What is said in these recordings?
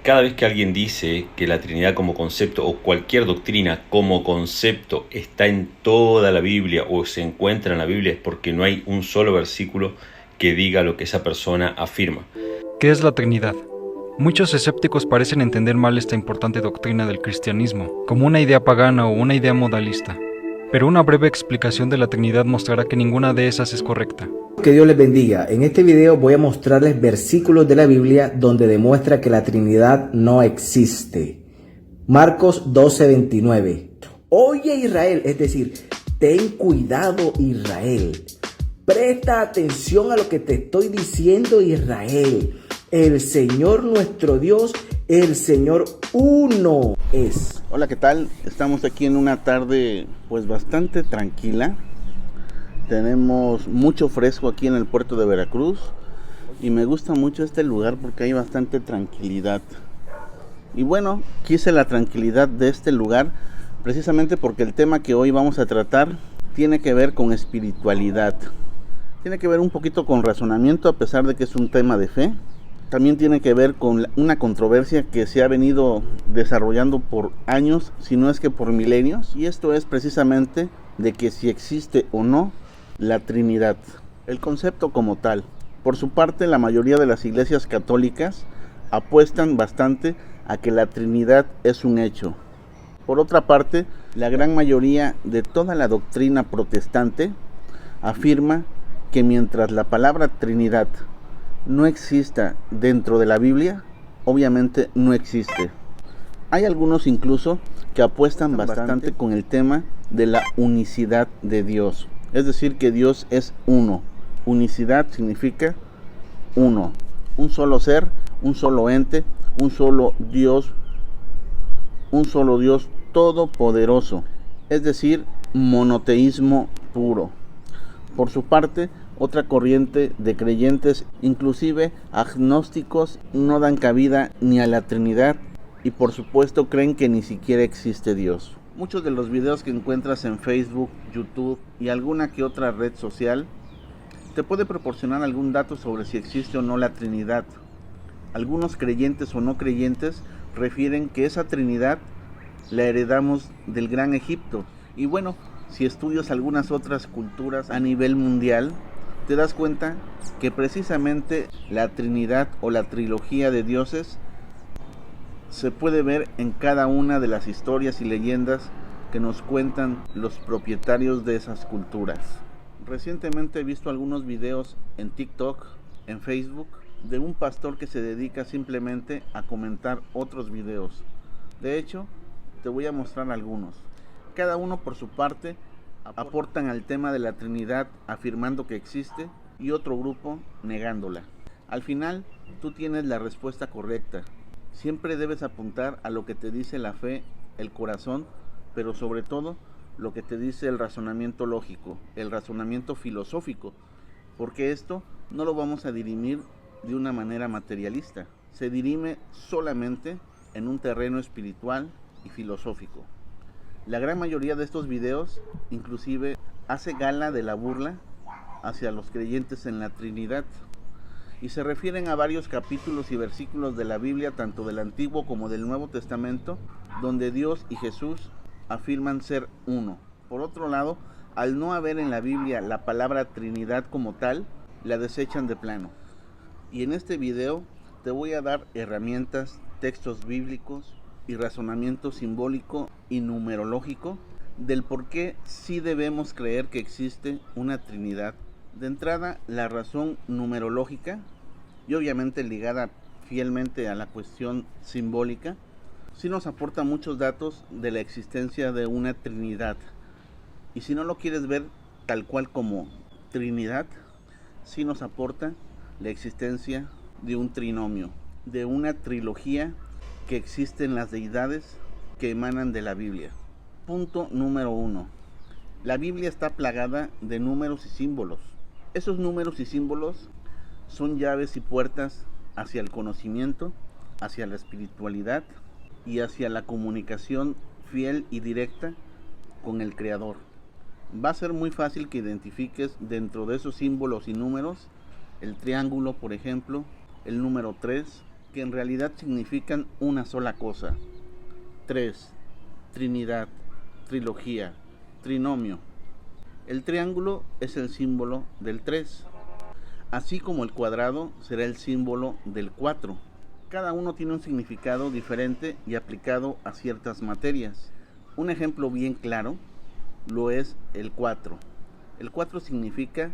Cada vez que alguien dice que la Trinidad como concepto o cualquier doctrina como concepto está en toda la Biblia o se encuentra en la Biblia es porque no hay un solo versículo que diga lo que esa persona afirma. ¿Qué es la Trinidad? Muchos escépticos parecen entender mal esta importante doctrina del cristianismo, como una idea pagana o una idea modalista. Pero una breve explicación de la Trinidad mostrará que ninguna de esas es correcta. Que Dios les bendiga. En este video voy a mostrarles versículos de la Biblia donde demuestra que la Trinidad no existe. Marcos 12:29. Oye Israel, es decir, ten cuidado Israel. Presta atención a lo que te estoy diciendo Israel. El Señor nuestro Dios, el Señor uno es. Hola, ¿qué tal? Estamos aquí en una tarde pues bastante tranquila. Tenemos mucho fresco aquí en el puerto de Veracruz y me gusta mucho este lugar porque hay bastante tranquilidad. Y bueno, quise la tranquilidad de este lugar precisamente porque el tema que hoy vamos a tratar tiene que ver con espiritualidad. Tiene que ver un poquito con razonamiento, a pesar de que es un tema de fe. También tiene que ver con una controversia que se ha venido desarrollando por años, si no es que por milenios. Y esto es precisamente de que si existe o no la Trinidad, el concepto como tal. Por su parte, la mayoría de las iglesias católicas apuestan bastante a que la Trinidad es un hecho. Por otra parte, la gran mayoría de toda la doctrina protestante afirma que mientras la palabra Trinidad no exista dentro de la Biblia, obviamente no existe. Hay algunos incluso que apuestan bastante con el tema de la unicidad de Dios. Es decir, que Dios es uno. Unicidad significa uno. Un solo ser, un solo ente, un solo Dios todopoderoso. Es decir, monoteísmo puro. Por su parte, otra corriente de creyentes, inclusive agnósticos, no dan cabida ni a la Trinidad y por supuesto creen que ni siquiera existe Dios. Muchos de los videos que encuentras en Facebook, YouTube y alguna que otra red social te puede proporcionar algún dato sobre si existe o no la Trinidad. Algunos creyentes o no creyentes refieren que esa Trinidad la heredamos del Gran Egipto. Y bueno, si estudias algunas otras culturas a nivel mundial, te das cuenta que precisamente la Trinidad o la trilogía de dioses se puede ver en cada una de las historias y leyendas que nos cuentan los propietarios de esas culturas. Recientemente he visto algunos videos en TikTok, en Facebook, de un pastor que se dedica simplemente a comentar otros videos. De hecho, te voy a mostrar algunos. Cada uno por su parte aportan al tema de la Trinidad afirmando que existe y otro grupo negándola. Al final, tú tienes la respuesta correcta. Siempre debes apuntar a lo que te dice la fe, el corazón, pero sobre todo lo que te dice el razonamiento lógico, el razonamiento filosófico, porque esto no lo vamos a dirimir de una manera materialista. Se dirime solamente en un terreno espiritual y filosófico. La gran mayoría de estos videos inclusive hace gala de la burla hacia los creyentes en la Trinidad y se refieren a varios capítulos y versículos de la Biblia, tanto del Antiguo como del Nuevo Testamento, donde Dios y Jesús afirman ser uno. Por otro lado, al no haber en la Biblia la palabra Trinidad como tal, la desechan de plano. Y en este video te voy a dar herramientas, textos bíblicos y razonamiento simbólico y numerológico del por qué sí debemos creer que existe una Trinidad. De entrada, la razón numerológica, y obviamente ligada fielmente a la cuestión simbólica, sí nos aporta muchos datos de la existencia de una Trinidad. Y si no lo quieres ver tal cual como Trinidad, sí nos aporta la existencia de un trinomio, de una trilogía que existen las deidades que emanan de la Biblia. Punto número 1. La Biblia está plagada de números y símbolos. Esos números y símbolos son llaves y puertas hacia el conocimiento, hacia la espiritualidad y hacia la comunicación fiel y directa con el Creador. Va a ser muy fácil que identifiques dentro de esos símbolos y números el triángulo, por ejemplo, el número 3, que en realidad significan una sola cosa. 3, Trinidad, trilogía, trinomio. El triángulo es el símbolo del 3, así como el cuadrado será el símbolo del 4. Cada uno tiene un significado diferente y aplicado a ciertas materias. Un ejemplo bien claro lo es el 4. El 4 significa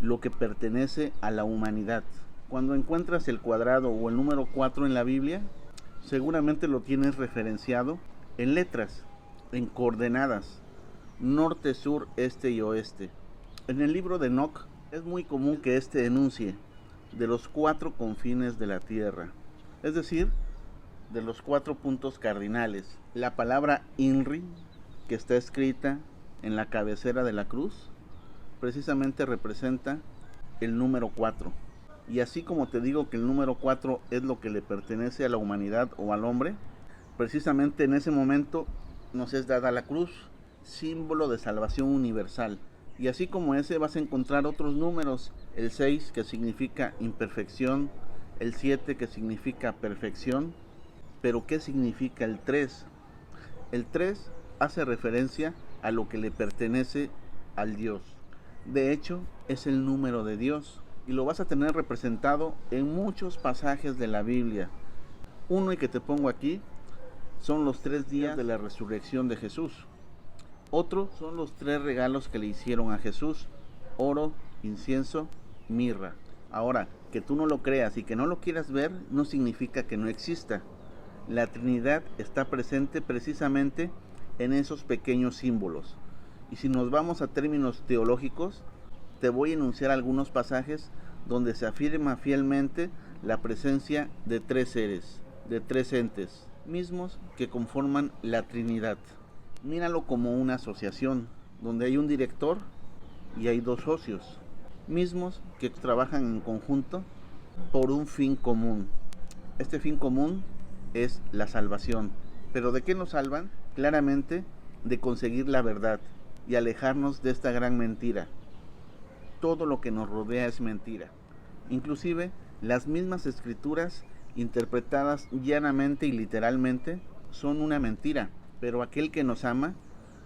lo que pertenece a la humanidad. Cuando encuentras el cuadrado o el número 4 en la Biblia, seguramente lo tienes referenciado en letras, en coordenadas, norte, sur, este y oeste. En el libro de Enoc es muy común que este enuncie de los 4 confines de la tierra, es decir, de los 4 puntos cardinales. La palabra INRI, que está escrita en la cabecera de la cruz, precisamente representa el número 4. Y así como te digo que el número 4 es lo que le pertenece a la humanidad o al hombre, precisamente en ese momento nos es dada la cruz, símbolo de salvación universal. Y así como ese vas a encontrar otros números, el 6 que significa imperfección, el 7 que significa perfección. Pero ¿qué significa el 3? El 3 hace referencia a lo que le pertenece al Dios. De hecho, es el número de Dios y lo vas a tener representado en muchos pasajes de la Biblia. Uno y que te pongo aquí son los 3 días de la resurrección de Jesús. Otro son los 3 regalos que le hicieron a Jesús: oro, incienso, mirra. Ahora, que tú no lo creas y que no lo quieras ver no significa que no exista. La Trinidad está presente precisamente en esos pequeños símbolos. Y si nos vamos a términos teológicos, te voy a enunciar algunos pasajes donde se afirma fielmente la presencia de 3 seres, de 3 entes, mismos que conforman la Trinidad. Míralo como una asociación, donde hay un director y hay 2 socios, mismos que trabajan en conjunto por un fin común. Este fin común es la salvación. ¿Pero de qué nos salvan? Claramente de conseguir la verdad y alejarnos de esta gran mentira. Todo lo que nos rodea es mentira. Inclusive las mismas escrituras interpretadas llanamente y literalmente son una mentira. Pero aquel que nos ama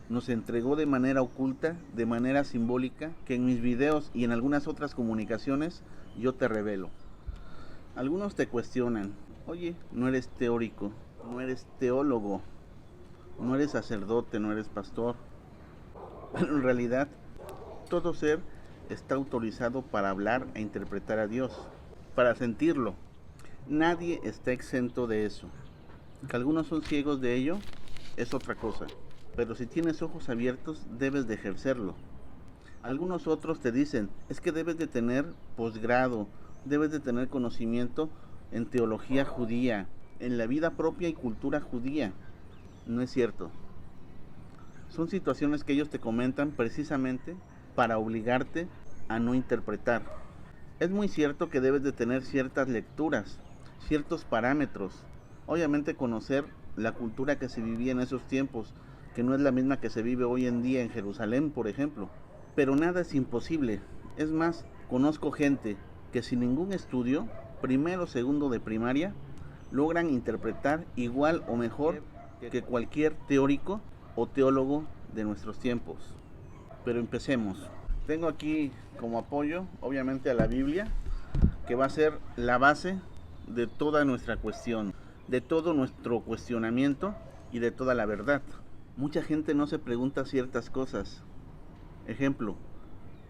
nos entregó de manera oculta, de manera simbólica, que en mis videos y en algunas otras comunicaciones yo te revelo. Algunos te cuestionan: oye, no eres teórico, no eres teólogo, no eres sacerdote, no eres pastor. Pero en realidad, todo ser está autorizado para hablar e interpretar a Dios, para sentirlo. Nadie está exento de eso. Que algunos son ciegos de ello es otra cosa, pero si tienes ojos abiertos debes de ejercerlo. Algunos otros te dicen: es que debes de tener posgrado, debes de tener conocimiento en teología judía, en la vida propia y cultura judía. No es cierto. Son situaciones que ellos te comentan precisamente para obligarte a no interpretar. Es muy cierto que debes de tener ciertas lecturas, ciertos parámetros. Obviamente conocer la cultura que se vivía en esos tiempos, que no es la misma que se vive hoy en día en Jerusalén, por ejemplo. Pero nada es imposible. Es más, conozco gente que sin ningún estudio, primero o segundo de primaria, logran interpretar igual o mejor que cualquier teórico o teólogo de nuestros tiempos. Pero empecemos. Tengo aquí como apoyo, obviamente, a la Biblia, que va a ser la base de toda nuestra cuestión, de todo nuestro cuestionamiento y de toda la verdad. Mucha gente no se pregunta ciertas cosas. Ejemplo,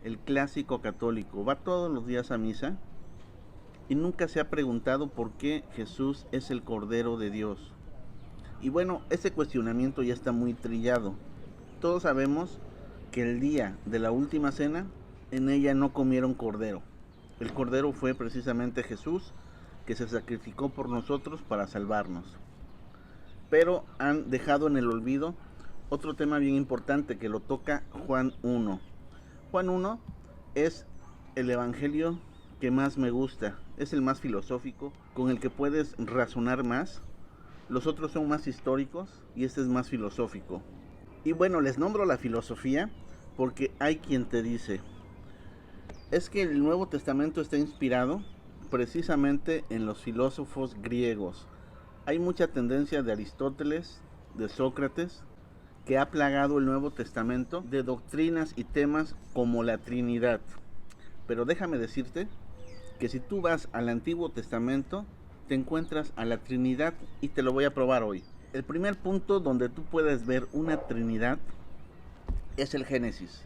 el clásico católico va todos los días a misa y nunca se ha preguntado por qué Jesús es el Cordero de Dios. Y bueno, ese cuestionamiento ya está muy trillado. Todos sabemos que el día de la última cena, en ella no comieron cordero. El cordero fue precisamente Jesús, que se sacrificó por nosotros para salvarnos. Pero han dejado en el olvido otro tema bien importante que lo toca Juan 1. Juan 1 es el evangelio que más me gusta, es el más filosófico, con el que puedes razonar más. Los otros son más históricos y este es más filosófico. Y bueno, les nombro la filosofía porque hay quien te dice: es que el Nuevo Testamento está inspirado precisamente en los filósofos griegos. Hay mucha tendencia de Aristóteles, de Sócrates, que ha plagado el Nuevo Testamento de doctrinas y temas como la Trinidad. Pero déjame decirte que si tú vas al Antiguo Testamento, te encuentras a la Trinidad y te lo voy a probar hoy. El primer punto donde tú puedes ver una Trinidad es el Génesis,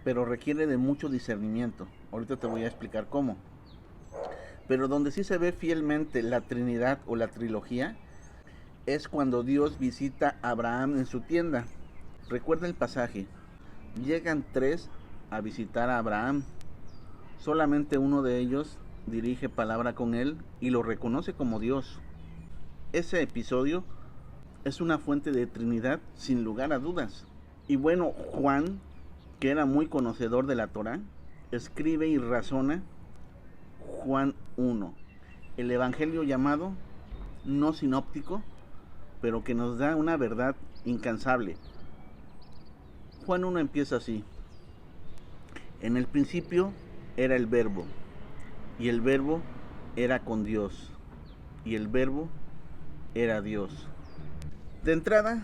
pero requiere de mucho discernimiento. Ahorita te voy a explicar cómo. Pero donde sí se ve fielmente la Trinidad o la trilogía es cuando Dios visita a Abraham en su tienda. Recuerda el pasaje. Llegan 3 a visitar a Abraham. Solamente uno de ellos dirige palabra con él y lo reconoce como Dios. Ese episodio es una fuente de Trinidad sin lugar a dudas. Y bueno, Juan, que era muy conocedor de la Torá, escribe y razona Juan 1, el evangelio llamado no sinóptico, pero que nos da una verdad incansable. Juan 1 empieza así: en el principio era el Verbo, y el Verbo era con Dios, y el Verbo era Dios. De entrada,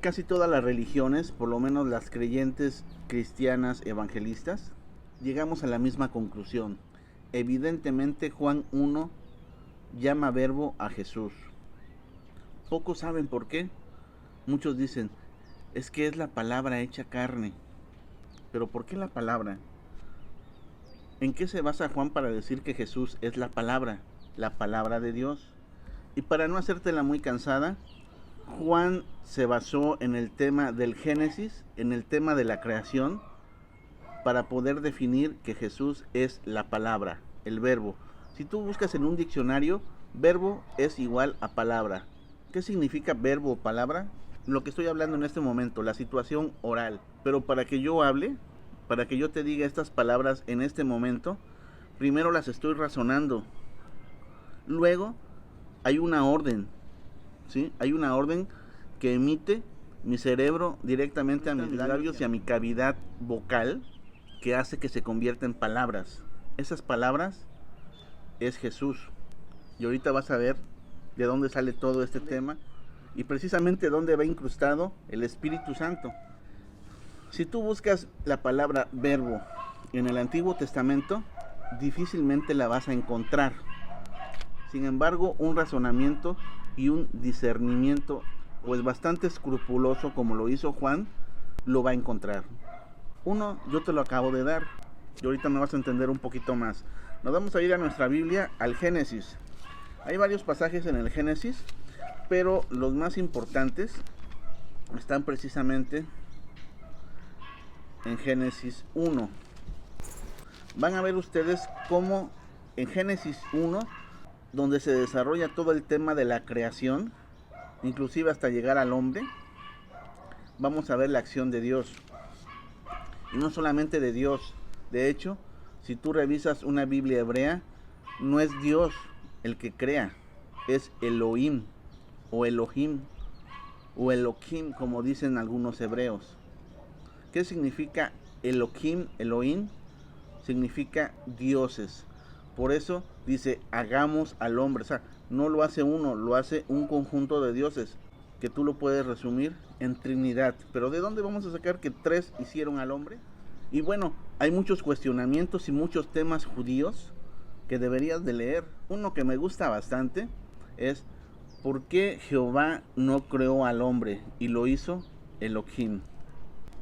casi todas las religiones, por lo menos las creyentes cristianas evangelistas, llegamos a la misma conclusión. Evidentemente Juan 1 llama Verbo a Jesús. Pocos saben por qué. Muchos dicen, es que es la palabra hecha carne. Pero ¿por qué la palabra? ¿En qué se basa Juan para decir que Jesús es la palabra de Dios? Y para no hacértela muy cansada, Juan se basó en el tema del Génesis, en el tema de la creación, para poder definir que Jesús es la palabra, el verbo. Si tú buscas en un diccionario, verbo es igual a palabra. ¿Qué significa verbo o palabra? Lo que estoy hablando en este momento, la situación oral. Pero para que yo hable, para que yo te diga estas palabras en este momento, primero las estoy razonando. Luego hay una orden, ¿sí? Hay una orden que emite mi cerebro directamente a mis labios y a mi cavidad vocal, que hace que se convierta en palabras. Esas palabras es Jesús. Y ahorita vas a ver de dónde sale todo este tema y precisamente dónde va incrustado el Espíritu Santo. Si tú buscas la palabra verbo en el Antiguo Testamento, difícilmente la vas a encontrar. Sin embargo, un razonamiento y un discernimiento pues bastante escrupuloso, como lo hizo Juan, lo va a encontrar. Uno, yo te lo acabo de dar, y ahorita me vas a entender un poquito más. Nos vamos a ir a nuestra Biblia, al Génesis. Hay varios pasajes en el Génesis, pero los más importantes están precisamente en Génesis 1. Van a ver ustedes cómo en Génesis 1, donde se desarrolla todo el tema de la creación, inclusive hasta llegar al hombre, vamos a ver la acción de Dios. Y no solamente de Dios. De hecho, si tú revisas una Biblia hebrea, no es Dios el que crea, es Elohim o Elohim o Elohim, como dicen algunos hebreos. ¿Qué significa Elohim? Elohim significa dioses. Por eso dice, hagamos al hombre. O sea, no lo hace uno, lo hace un conjunto de dioses, que tú lo puedes resumir en Trinidad. Pero ¿de dónde vamos a sacar que 3 hicieron al hombre? Y bueno, hay muchos cuestionamientos y muchos temas judíos que deberías de leer. Uno que me gusta bastante es ¿por qué Jehová no creó al hombre y lo hizo Elohim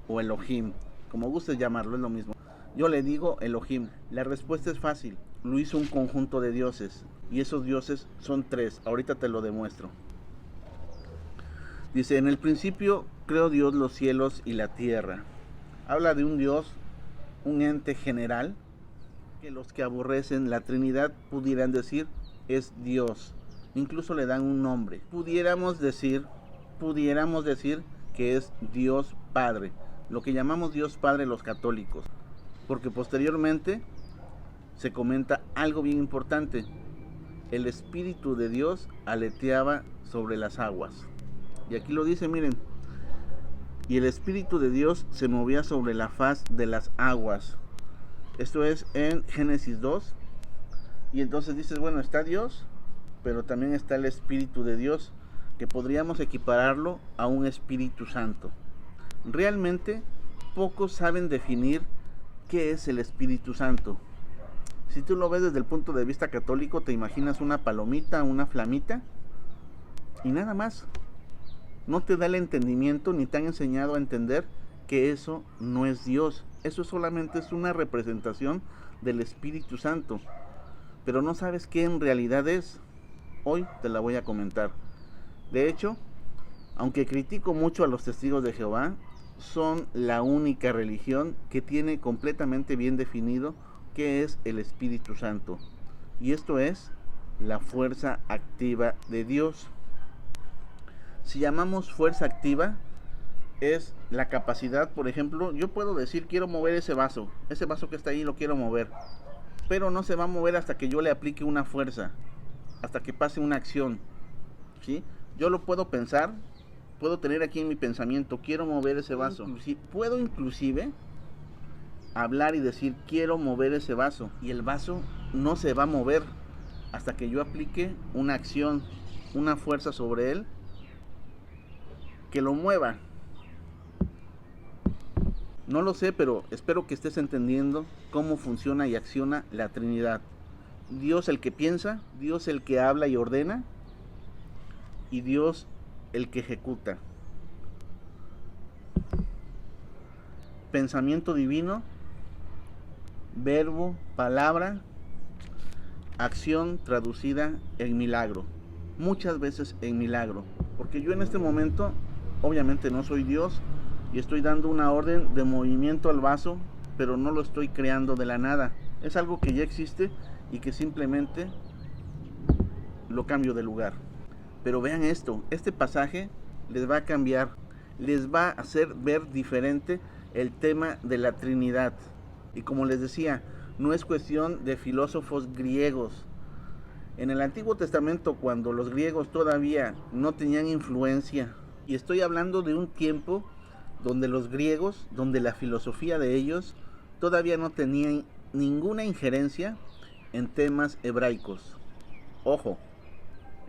o Elohim? Como gustes llamarlo, es lo mismo. Yo le digo Elohim. La respuesta es fácil. Lo hizo un conjunto de dioses y esos dioses son 3. Ahorita te lo demuestro. Dice, en el principio creó Dios los cielos y la tierra. Habla de un Dios, un ente general, que los que aborrecen la Trinidad pudieran decir es Dios. Incluso le dan un nombre. Pudiéramos decir que es Dios Padre. Lo que llamamos Dios Padre los católicos. Porque posteriormente se comenta algo bien importante. El Espíritu de Dios aleteaba sobre las aguas. Y aquí lo dice, miren. Y el Espíritu de Dios se movía sobre la faz de las aguas. Esto es en Génesis 2. Y entonces dices, bueno, está Dios, pero también está el Espíritu de Dios, que podríamos equipararlo a un Espíritu Santo. Realmente pocos saben definir qué es el Espíritu Santo. Si tú lo ves desde el punto de vista católico, te imaginas una palomita, una flamita y nada más. No te da el entendimiento ni te han enseñado a entender que eso no es Dios. Eso solamente es una representación del Espíritu Santo. Pero no sabes qué en realidad es. Hoy te la voy a comentar. De hecho, aunque critico mucho a los testigos de Jehová, son la única religión que tiene completamente bien definido qué es el Espíritu Santo. Y esto es la fuerza activa de Dios. Si llamamos fuerza activa, es la capacidad, por ejemplo, yo puedo decir quiero mover ese vaso que está ahí lo quiero mover, pero no se va a mover hasta que yo le aplique una fuerza, hasta que pase una acción, ¿sí? Yo lo puedo pensar, puedo tener aquí en mi pensamiento, quiero mover ese vaso. Puedo inclusive hablar y decir, quiero mover ese vaso. Y el vaso no se va a mover hasta que yo aplique una acción, una fuerza sobre él, que lo mueva. No lo sé, pero espero que estés entendiendo cómo funciona y acciona la Trinidad. Dios el que piensa, Dios el que habla y ordena, y Dios el que ejecuta. Pensamiento divino, verbo, palabra, acción traducida en milagro. Muchas veces en milagro. Porque yo en este momento, obviamente no soy Dios, y estoy dando una orden de movimiento al vaso, pero no lo estoy creando de la nada. Es algo que ya existe y que simplemente lo cambio de lugar. Pero vean esto, este pasaje les va a cambiar, les va a hacer ver diferente el tema de la Trinidad. Y como les decía, no es cuestión de filósofos griegos. En el Antiguo Testamento, cuando los griegos todavía no tenían influencia, y estoy hablando de un tiempo donde los griegos, donde la filosofía de ellos todavía no tenía ninguna injerencia en temas hebraicos. Ojo,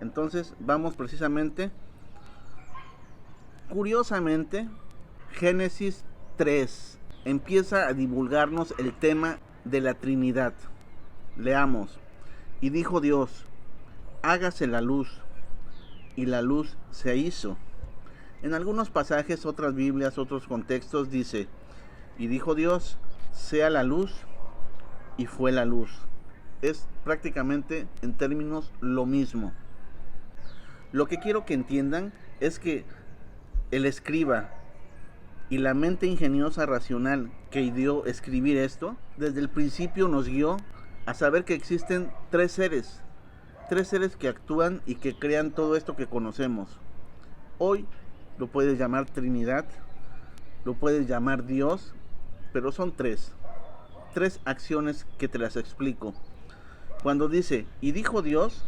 entonces vamos precisamente, curiosamente, Génesis 3 empieza a divulgarnos el tema de la Trinidad. Leamos. Y dijo Dios, hágase la luz, y la luz se hizo. En algunos pasajes, otras Biblias, otros contextos dice, y dijo Dios, sea la luz, y fue la luz. Es prácticamente en términos lo mismo. Lo que quiero que entiendan es que el escriba y la mente ingeniosa racional que ideó escribir esto, desde el principio nos guió a saber que existen tres seres que actúan y que crean todo esto que conocemos. Hoy lo puedes llamar Trinidad, lo puedes llamar Dios, pero son tres acciones que te las explico. Cuando dice, y dijo Dios,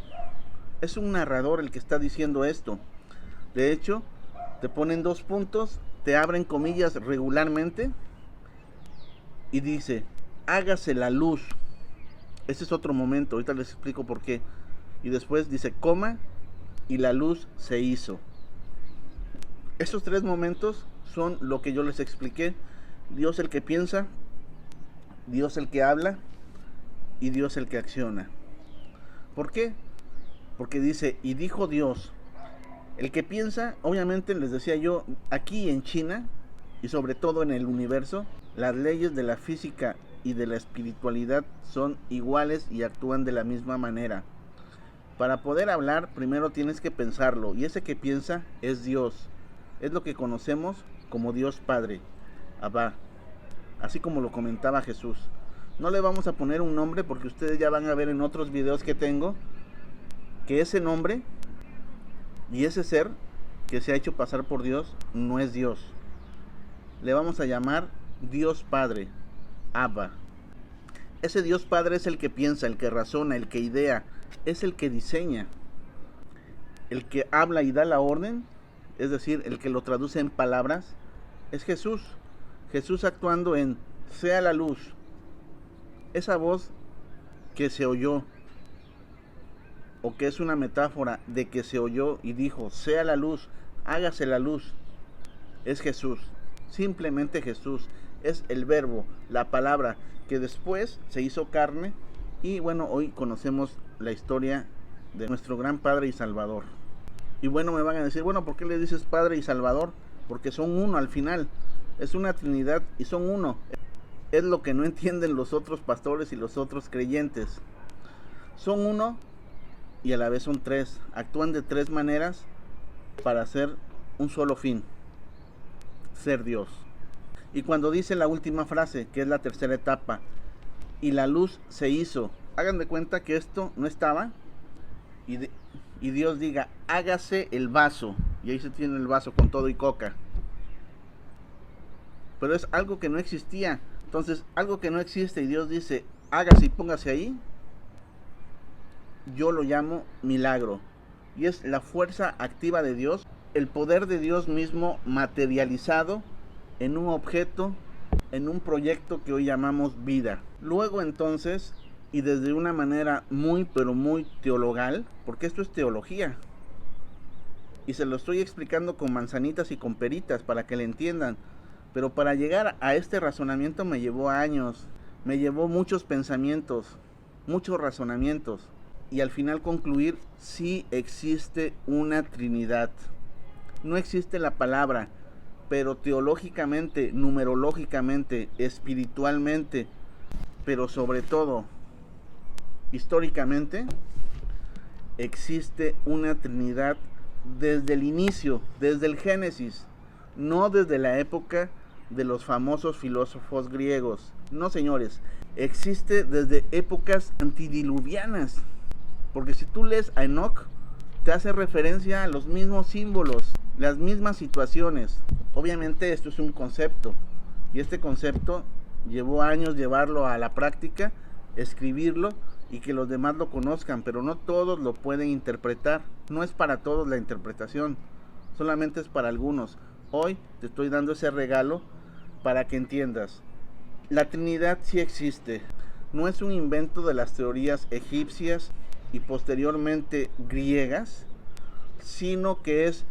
es un narrador el que está diciendo esto. De hecho, te ponen 2 puntos, te abren comillas regularmente y dice, hágase la luz. Ese es otro momento, ahorita les explico por qué. Y después dice, coma, y la luz se hizo. Estos 3 momentos son lo que yo les expliqué. Dios el que piensa, Dios el que habla y Dios el que acciona. ¿Por qué? Porque dice, y dijo Dios. El que piensa, obviamente les decía yo, aquí en China y sobre todo en el universo, las leyes de la física y de la espiritualidad son iguales y actúan de la misma manera. Para poder hablar, primero tienes que pensarlo, y ese que piensa es Dios. Es lo que conocemos como Dios Padre, Abba, así como lo comentaba Jesús. No le vamos a poner un nombre porque ustedes ya van a ver en otros videos que tengo que ese nombre y ese ser que se ha hecho pasar por Dios no es Dios. Le vamos a llamar Dios Padre, Abba. Ese Dios Padre es el que piensa, el que razona, el que idea, es el que diseña, el que habla y da la orden, es decir, el que lo traduce en palabras, es Jesús. Jesús actuando en sea la luz. Esa voz que se oyó o que es una metáfora de que se oyó y dijo, sea la luz, hágase la luz, es Jesús, simplemente Jesús, es el verbo, la palabra, que después se hizo carne y bueno, hoy conocemos la historia de nuestro gran Padre y Salvador. Y bueno, me van a decir, bueno, ¿por qué le dices Padre y Salvador? Porque son uno al final, es una Trinidad y son uno. Es lo que no entienden los otros pastores y los otros creyentes. Son uno y a la vez son tres. Actúan de tres maneras para hacer un solo fin: ser Dios. Y cuando dice la última frase, que es la tercera etapa, y la luz se hizo, hagan de cuenta que esto no estaba y Dios diga, hágase el vaso, y ahí se tiene el vaso con todo y coca. Pero es algo que no existía. Entonces, algo que no existe y Dios dice, hágase y póngase ahí, yo lo llamo milagro. Y es la fuerza activa de Dios, el poder de Dios mismo materializado en un objeto, en un proyecto que hoy llamamos vida. Luego entonces, y desde una manera muy pero muy teologal, porque esto es teología, y se lo estoy explicando con manzanitas y con peritas para que le entiendan, pero para llegar a este razonamiento me llevó años, me llevó muchos pensamientos, muchos razonamientos, y al final concluir, sí existe una Trinidad. No existe la palabra, pero teológicamente, numerológicamente, espiritualmente, pero sobre todo, históricamente, existe una Trinidad desde el inicio, desde el Génesis, no desde la época de los famosos filósofos griegos. No, señores, existe desde épocas antidiluvianas, porque si tú lees a Enoch, te hace referencia a los mismos símbolos, las mismas situaciones. Obviamente esto es un concepto, y este concepto llevó años llevarlo a la práctica, escribirlo y que los demás lo conozcan, pero no todos lo pueden interpretar. No es para todos la interpretación, solamente es para algunos. Hoy te estoy dando ese regalo para que entiendas. La Trinidad sí existe, no es un invento de las teorías egipcias y posteriormente griegas, sino que es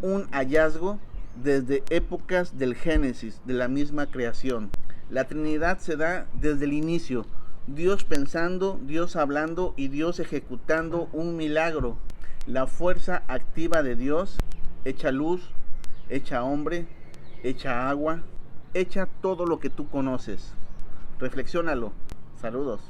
un hallazgo desde épocas del Génesis, de la misma creación. La Trinidad se da desde el inicio, Dios pensando, Dios hablando y Dios ejecutando un milagro. La fuerza activa de Dios, hecha luz, hecha hombre, hecha agua, hecha todo lo que tú conoces. Reflexiónalo. Saludos.